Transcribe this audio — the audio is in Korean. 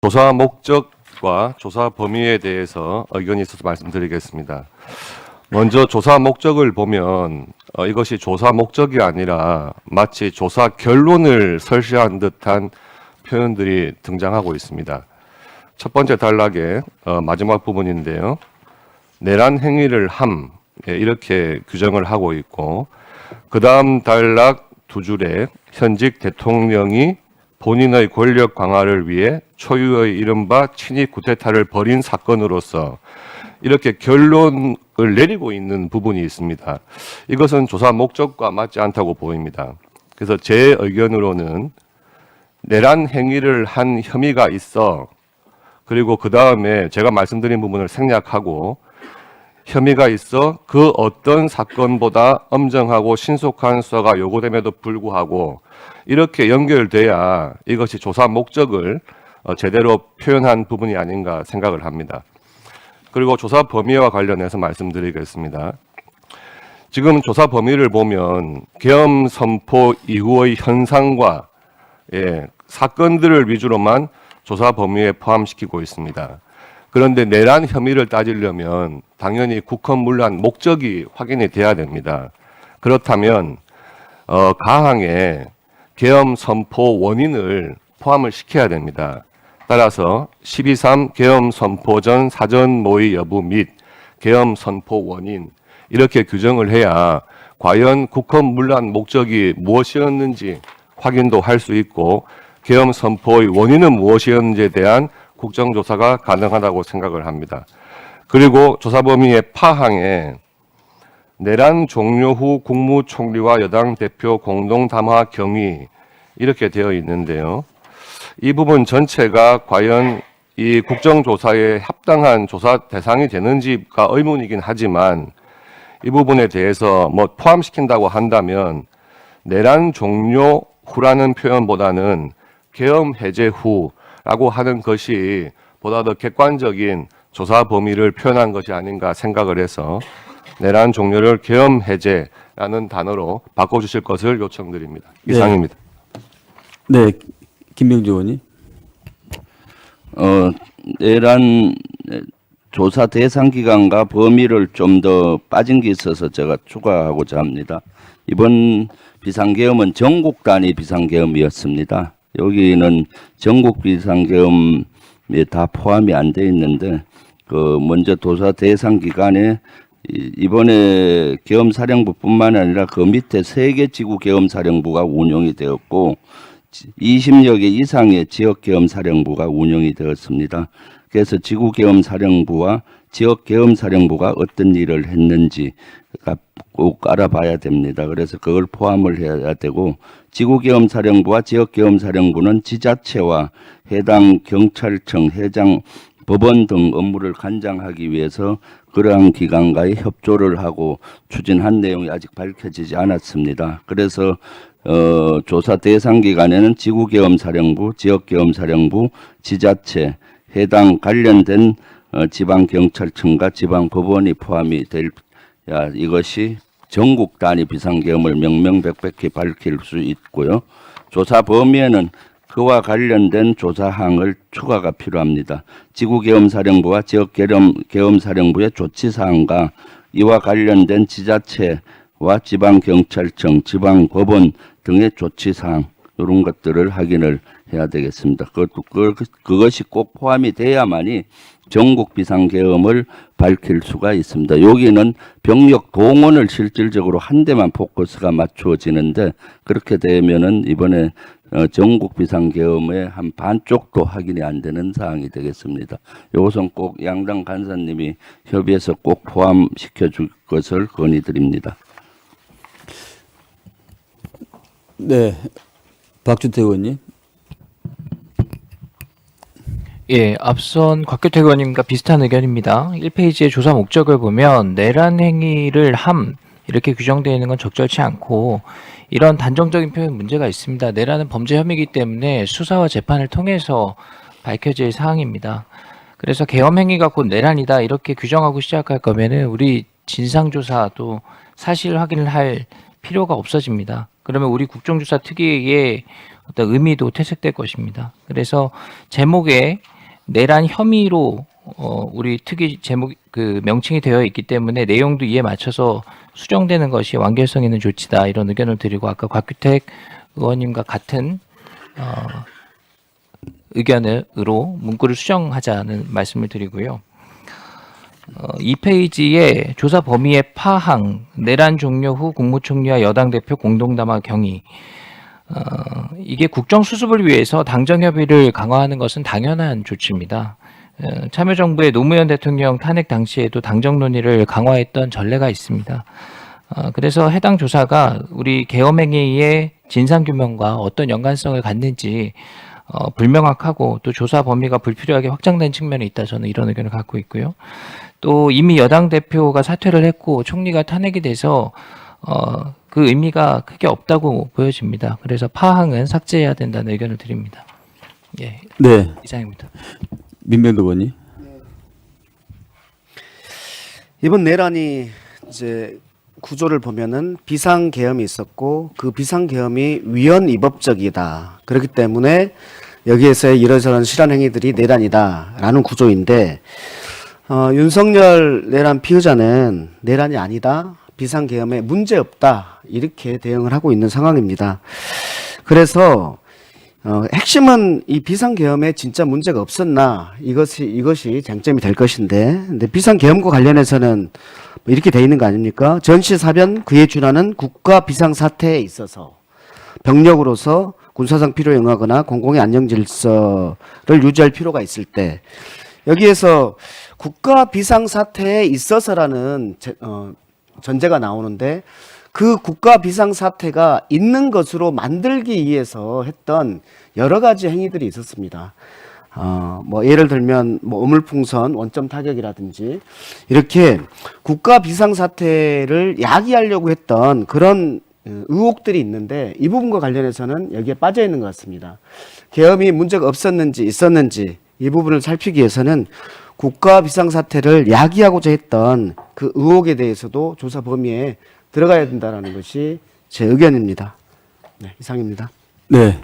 조사 목적과 조사 범위에 대해서 의견이 있어서 말씀드리겠습니다. 먼저 조사 목적을 보면 이것이 조사 목적이 아니라 마치 조사 결론을 설시한 듯한 표현들이 등장하고 있습니다. 첫 번째 단락의 마지막 부분인데요. 내란 행위를 함, 이렇게 규정을 하고 있고, 그 다음 단락 두 줄에 현직 대통령이 본인의 권력 강화를 위해 초유의 이른바 친위 쿠데타를 벌인 사건으로서 이렇게 결론을 내리고 있는 부분이 있습니다. 이것은 조사 목적과 맞지 않다고 보입니다. 그래서 제 의견으로는 내란 행위를 한 혐의가 있어, 그리고 그 다음에 제가 말씀드린 부분을 생략하고 혐의가 있어 그 어떤 사건보다 엄정하고 신속한 수사가 요구됨에도 불구하고 이렇게 연결돼야 이것이 조사 목적을 제대로 표현한 부분이 아닌가 생각을 합니다. 그리고 조사 범위와 관련해서 말씀드리겠습니다. 지금 조사 범위를 보면 계엄 선포 이후의 현상과 사건들을 위주로만 조사 범위에 포함시키고 있습니다. 그런데 내란 혐의를 따지려면 당연히 국헌문란 목적이 확인이 돼야 됩니다. 그렇다면 가항에 계엄 선포 원인을 포함을 시켜야 됩니다. 따라서 12.3 계엄 선포 전 사전 모의 여부 및 계엄 선포 원인 이렇게 규정을 해야 과연 국헌문란 목적이 무엇이었는지 확인도 할 수 있고 계엄 선포의 원인은 무엇이었는지에 대한 국정조사가 가능하다고 생각을 합니다. 그리고 조사 범위의 파항에 내란 종료 후 국무총리와 여당 대표 공동 담화 경위 이렇게 되어 있는데요. 이 부분 전체가 과연 이 국정조사에 합당한 조사 대상이 되는지가 의문이긴 하지만 이 부분에 대해서 포함시킨다고 한다면 내란 종료 후라는 표현보다는 계엄 해제 후라고 하는 것이 보다 더 객관적인 조사 범위를 표현한 것이 아닌가 생각을 해서 내란 종료를 계엄 해제라는 단어로 바꿔주실 것을 요청드립니다. 이상입니다. 네, 김병주 의원님. 내란 조사 대상 기간과 범위를 좀 더 빠진 게 있어서 제가 추가하고자 합니다. 이번 비상계엄은 전국 단위 비상계엄이었습니다. 여기는 전국 비상계엄에 다 포함이 안 돼 있는데 먼저 조사 대상 기간에 이번에 계엄사령부뿐만 아니라 그 밑에 3개 지구 계엄사령부가 운영이 되었고 20여 개 이상의 지역 계엄사령부가 운영이 되었습니다. 그래서 지구 계엄사령부와 지역 계엄사령부가 어떤 일을 했는지 꼭 알아봐야 됩니다. 그래서 그걸 포함을 해야 되고 지구 계엄사령부와 지역 계엄사령부는 지자체와 해당 경찰청, 해당 법원 등 업무를 관장하기 위해서 그러한 기관과의 협조를 하고 추진한 내용이 아직 밝혀지지 않았습니다. 그래서 조사 대상 기간에는 지구계엄사령부, 지역계엄사령부, 지자체, 해당 관련된 지방경찰청과 지방법원이 포함이 될 이것이 전국 단위 비상계엄을 명명백백히 밝힐 수 있고요. 조사 범위에는 그와 관련된 조사항을 추가가 필요합니다. 지구계엄사령부와 지역계엄사령부의 조치사항과 이와 관련된 지자체와 지방경찰청, 지방법원 등의 조치사항 이런 것들을 확인을 해야 되겠습니다. 그것이 꼭 포함이 돼야만이 전국 비상계엄을 밝힐 수가 있습니다. 여기는 병력 동원을 실질적으로 한 데만 포커스가 맞추어지는데 그렇게 되면은 이번에 전국 비상계엄의 한 반쪽도 확인이 안 되는 사항이 되겠습니다. 이것은 꼭 양당 간사님이 협의해서 꼭 포함시켜 줄 것을 건의드립니다. 네, 박준태 의원님. 예, 앞선 곽규택 의원님과 비슷한 의견입니다. 1페이지의 조사 목적을 보면 내란 행위를 함 이렇게 규정되어 있는 건 적절치 않고 이런 단정적인 표현 문제가 있습니다. 내란은 범죄 혐의이기 때문에 수사와 재판을 통해서 밝혀질 사항입니다. 그래서 계엄 행위가 곧 내란이다 이렇게 규정하고 시작할 거면은 우리 진상조사도 사실 확인을 할 필요가 없어집니다. 그러면 우리 국정조사 특유의 어떤 의미도 퇴색될 것입니다. 그래서 제목에 내란 혐의로 우리 특위 제목 그 명칭이 되어 있기 때문에 내용도 이에 맞춰서 수정되는 것이 완결성 있는 조치다 이런 의견을 드리고 아까 곽규택 의원님과 같은 의견으로 문구를 수정하자는 말씀을 드리고요. 2페이지에 조사 범위의 파항, 내란 종료 후 국무총리와 여당 대표 공동담화 경위. 이게 국정 수습을 위해서 당정 협의를 강화하는 것은 당연한 조치입니다. 참여정부의 노무현 대통령 탄핵 당시에도 당정 논의를 강화했던 전례가 있습니다. 그래서 해당 조사가 우리 계엄행위의 진상규명과 어떤 연관성을 갖는지 불명확하고 또 조사 범위가 불필요하게 확장된 측면이 있다 저는 이런 의견을 갖고 있고요. 또 이미 여당 대표가 사퇴를 했고 총리가 탄핵이 돼서 그 의미가 크게 없다고 보여집니다. 그래서 파항은 삭제해야 된다는 의견을 드립니다. 예, 네. 이상입니다. 민병도 의원님. 이번 내란이 이제 구조를 보면은 비상계엄이 있었고 그 비상계엄이 위헌위법적이다. 그렇기 때문에 여기에서의 이러저런 실한 행위들이 내란이다라는 구조인데 윤석열 내란 피의자는 내란이 아니다. 비상계엄에 문제없다. 이렇게 대응을 하고 있는 상황입니다. 그래서 핵심은 이 비상계엄에 진짜 문제가 없었나 이것이 쟁점이 될 것인데 근데 비상계엄과 관련해서는 뭐 이렇게 돼 있는 거 아닙니까? 전시사변 그에 준하는 국가 비상사태에 있어서 병력으로서 군사상 필요에 응하거나 공공의 안정질서를 유지할 필요가 있을 때 여기에서 국가 비상사태에 있어서라는 전제가 나오는데 그 국가 비상사태가 있는 것으로 만들기 위해서 했던 여러 가지 행위들이 있었습니다. 뭐 예를 들면 뭐 어물풍선, 원점 타격이라든지 이렇게 국가 비상사태를 야기하려고 했던 그런 의혹들이 있는데 이 부분과 관련해서는 여기에 빠져 있는 것 같습니다. 계엄이 문제가 없었는지 있었는지 이 부분을 살피기 위해서는 국가 비상사태를 야기하고자 했던 그 의혹에 대해서도 조사 범위에 들어가야 된다는 것이 제 의견입니다. 네, 이상입니다. 네.